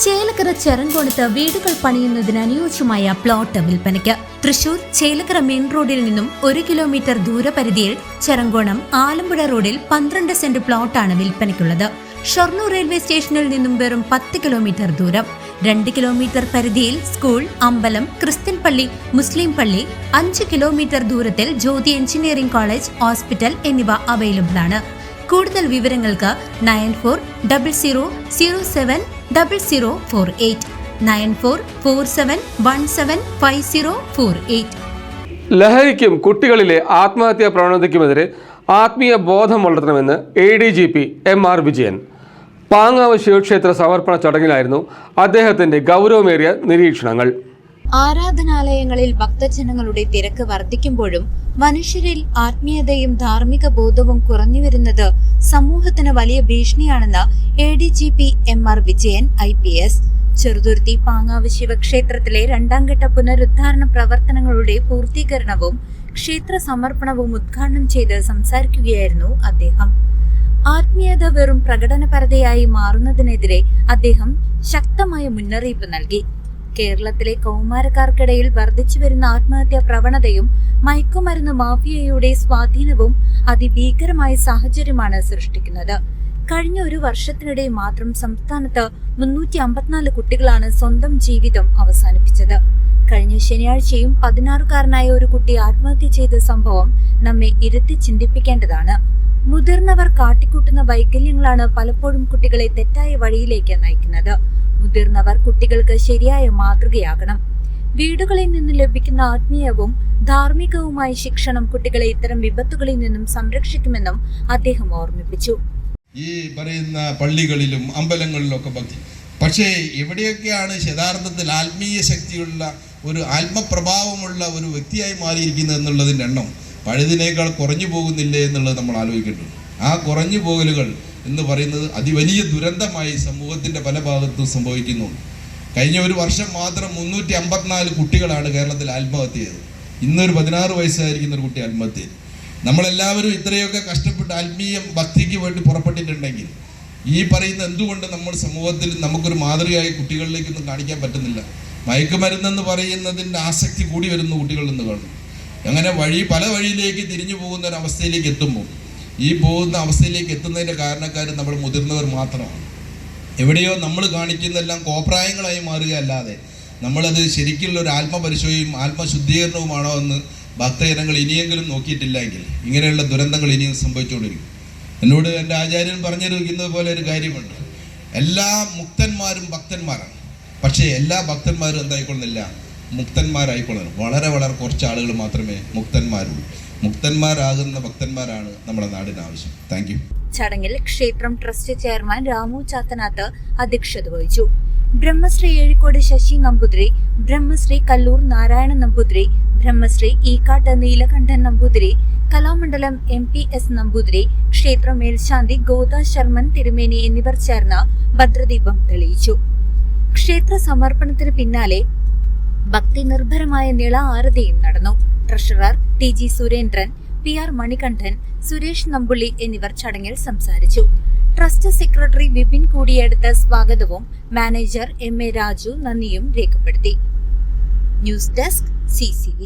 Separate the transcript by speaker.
Speaker 1: ചേലക്കര ചെറങ്കോണത്ത് വീടുകൾ പണിയുന്നതിന് അനുയോജ്യമായ പ്ലോട്ട് വിൽപ്പനയ്ക്ക്. തൃശൂർ ചേലക്കര മെയിൻ റോഡിൽ നിന്നും 1 കിലോമീറ്റർ ദൂരപരിധിയിൽ ചെറങ്കോണം ആലമ്പുഴ റോഡിൽ 12 സെന്റ് പ്ലോട്ടാണ് വിൽപ്പനയ്ക്കുള്ളത്. ഷൊർണൂർ റെയിൽവേ സ്റ്റേഷനിൽ നിന്നും വെറും 10 കിലോമീറ്റർ ദൂരം. 2 കിലോമീറ്റർ പരിധിയിൽ സ്കൂൾ, അമ്പലം, ക്രിസ്ത്യൻ പള്ളി, മുസ്ലിം പള്ളി. 5 കിലോമീറ്റർ ദൂരത്തിൽ ജ്യോതി എഞ്ചിനീയറിംഗ് കോളേജ്, ഹോസ്പിറ്റൽ എന്നിവ അവൈലബിൾ ആണ്. കൂടുതൽ വിവരങ്ങൾക്ക് 9400070048 9447175048.
Speaker 2: ലഹരിക്കും കുട്ടികളിലെ ആത്മഹത്യാ പ്രവണതയ്ക്കുമെതിരെ ആത്മീയ ബോധം വളർത്തണമെന്ന് ADGP MR വിജയൻ. പാങ്ങാവ് ശിവക്ഷേത്ര സമർപ്പണ ചടങ്ങിലായിരുന്നു അദ്ദേഹത്തിന്റെ ഗൗരവമേറിയ നിരീക്ഷണങ്ങൾ.
Speaker 1: ആരാധനാലയങ്ങളിൽ ഭക്തജനങ്ങളുടെ തിരക്ക് വർദ്ധിക്കുമ്പോഴും മനുഷ്യരിൽ ആത്മീയതയും ധാർമ്മിക ബോധവും കുറഞ്ഞുവരുന്നത് സമൂഹത്തിന് വലിയ ഭീഷണിയാണെന്ന് ADGP MR Vijayan IPS. Cheruthuruthy പാങ്ങാവ് ശിവക്ഷേത്രത്തിലെ 2ാം ഘട്ട പുനരുദ്ധാരണ പ്രവർത്തനങ്ങളുടെ പൂർത്തീകരണവും ക്ഷേത്ര സമർപ്പണവും ഉദ്ഘാടനം ചെയ്ത് സംസാരിക്കുകയായിരുന്നു അദ്ദേഹം. ആത്മീയത വെറും പ്രകടനപരതയായി മാറുന്നതിനെതിരെ അദ്ദേഹം ശക്തമായ മുന്നറിയിപ്പ് നൽകി. കേരളത്തിലെ കൗമാരക്കാർക്കിടയിൽ വർദ്ധിച്ചുവരുന്ന ആത്മഹത്യാ പ്രവണതയും മയക്കുമരുന്ന് മാഫിയയുടെ സ്വാധീനവും അതിഭീകരമായ സാഹചര്യമാണ് സൃഷ്ടിക്കുന്നത്. കഴിഞ്ഞ ഒരു വർഷത്തിനിടെ മാത്രം സംസ്ഥാനത്ത് 354 കുട്ടികളാണ് സ്വന്തം ജീവിതം അവസാനിപ്പിച്ചത്. കഴിഞ്ഞ ശനിയാഴ്ചയും 16-കാരനായ ഒരു കുട്ടി ആത്മഹത്യ ചെയ്ത സംഭവം നമ്മെ ഇരുത്തി ചിന്തിപ്പിക്കേണ്ടതാണ്. മുതിർന്നവർ കാട്ടിക്കൂട്ടുന്ന വൈകല്യങ്ങളാണ് പലപ്പോഴും കുട്ടികളെ തെറ്റായ വഴിയിലേക്ക് നയിക്കുന്നത്. മുതിർന്നവർ കുട്ടികൾക്ക് ശരിയായ മാതൃകയാകണം. വീടുകളിൽ നിന്ന് ലഭിക്കുന്ന ആത്മീയവും ധാർമ്മികവുമായ ശിക്ഷണം കുട്ടികളെ ഇത്തരം വിപത്തുകളിൽ നിന്നും സംരക്ഷിക്കുമെന്നും അദ്ദേഹം ഓർമ്മിപ്പിച്ചു.
Speaker 3: ഈ പറയുന്ന പള്ളികളിലും അമ്പലങ്ങളിലൊക്കെ ഭക്തി, പക്ഷേ എവിടെയൊക്കെയാണ് യഥാർത്ഥത്തിൽ ആത്മീയ ശക്തിയുള്ള ഒരു ആത്മപ്രഭാവമുള്ള ഒരു വ്യക്തിയായി മാറിയിരിക്കുന്നത് എന്നുള്ളതിൻ്റെ എണ്ണം പഴയതിനേക്കാൾ കുറഞ്ഞു പോകുന്നില്ലേ എന്നുള്ളത് നമ്മൾ ആലോചിക്കേണ്ടത്. ആ കുറഞ്ഞു പോകലുകൾ എന്ന് പറയുന്നത് അതിവലിയ ദുരന്തമായി സമൂഹത്തിൻ്റെ പല ഭാഗത്തും സംഭവിക്കുന്നുണ്ട്. കഴിഞ്ഞ ഒരു വർഷം മാത്രം 354 കുട്ടികളാണ് കേരളത്തിൽ ആത്മഹത്യ ചെയ്തത്. ഇന്നൊരു 16 വയസ്സായിരിക്കുന്ന ഒരു കുട്ടി ആത്മഹത്യ ചെയ്തു. നമ്മളെല്ലാവരും ഇത്രയൊക്കെ കഷ്ടപ്പെട്ട് ആത്മീയ ഭക്തിക്ക് വേണ്ടി പുറപ്പെട്ടിട്ടുണ്ടെങ്കിൽ ഈ പറയുന്ന എന്തുകൊണ്ട് നമ്മൾ സമൂഹത്തിൽ നമുക്കൊരു മാതൃകയായി കുട്ടികളിലേക്കൊന്നും കാണിക്കാൻ പറ്റുന്നില്ല? മയക്കുമരുന്നെന്ന് പറയുന്നതിൻ്റെ ആസക്തി കൂടി വരുന്ന കുട്ടികളിൽ നിന്ന് കാണുന്നു. അങ്ങനെ പല വഴിയിലേക്ക് തിരിഞ്ഞു പോകുന്ന ഒരു അവസ്ഥയിലേക്ക് എത്തുമ്പോൾ ഈ പോകുന്ന അവസ്ഥയിലേക്ക് എത്തുന്നതിൻ്റെ കാരണക്കാർ നമ്മൾ മുതിർന്നവർ മാത്രമാണ്. എവിടെയോ നമ്മൾ കാണിക്കുന്നതെല്ലാം കോപ്രായങ്ങളായി മാറുകയല്ലാതെ നമ്മളത് ശരിക്കുള്ള ഒരു ആത്മപരിശോധനയും ആത്മശുദ്ധീകരണവുമാണോ എന്ന് ഭക്തജനങ്ങൾ ഇനിയെങ്കിലും നോക്കിയിട്ടില്ലെങ്കിൽ ഇങ്ങനെയുള്ള ദുരന്തങ്ങൾ ഇനിയും സംഭവിച്ചുകൊണ്ടിരിക്കും. എന്നോട് എൻ്റെ ആചാര്യൻ പറഞ്ഞിരിക്കുന്നത് പോലെ ഒരു കാര്യമുണ്ട്. എല്ലാ മുക്തന്മാരും ഭക്തന്മാരാണ്. പക്ഷേ എല്ലാ ഭക്തന്മാരും എന്തായിക്കൊള്ളുന്നില്ല, മുക്തന്മാരായിക്കൊള്ളണം. വളരെ കുറച്ച് ആളുകൾ മാത്രമേ മുക്തന്മാരുള്ളൂ. മുക്തന്മാരാകുന്ന ഭക്തന്മാരാണ് നമ്മുടെ നാടിന് ആവശ്യം. Thank you.
Speaker 1: ചടങ്ങിൽ ക്ഷേത്രം ട്രസ്റ്റ് ചെയർമാൻ രാമു ചാത്തനാത്ത് അധ്യക്ഷത വഹിച്ചു. ബ്രഹ്മശ്രീ ഏഴിക്കോട് ശശി നമ്പൂതിരി, ബ്രഹ്മശ്രീ കല്ലൂർ നാരായണൻ നമ്പൂതിരി, ബ്രഹ്മശ്രീ ഈക്കാട്ട് നീലകണ്ഠൻ നമ്പൂതിരി, കലാമണ്ഡലം MPS നമ്പൂതിരി, ക്ഷേത്ര മേൽശാന്തി ഗോദാ ശർമ്മൻ തിരുമേനി എന്നിവർ ചേർന്ന് ഭദ്രദീപം തെളിയിച്ചു. ക്ഷേത്ര സമർപ്പണത്തിന് പിന്നാലെ ഭക്തി നിർഭരമായ നിള ആരതിയും നടന്നു. Treasurer TG Surendran, PR Manikandan, Suresh Nampulli എന്നിവർ ചടങ്ങിൽ സംസാരിച്ചു. ട്രസ്റ്റ് സെക്രട്ടറി വിപിൻ കൂടിയെടുത്ത സ്വാഗതവും മാനേജർ MA രാജു നന്ദിയും രേഖപ്പെടുത്തി. News desk CCV.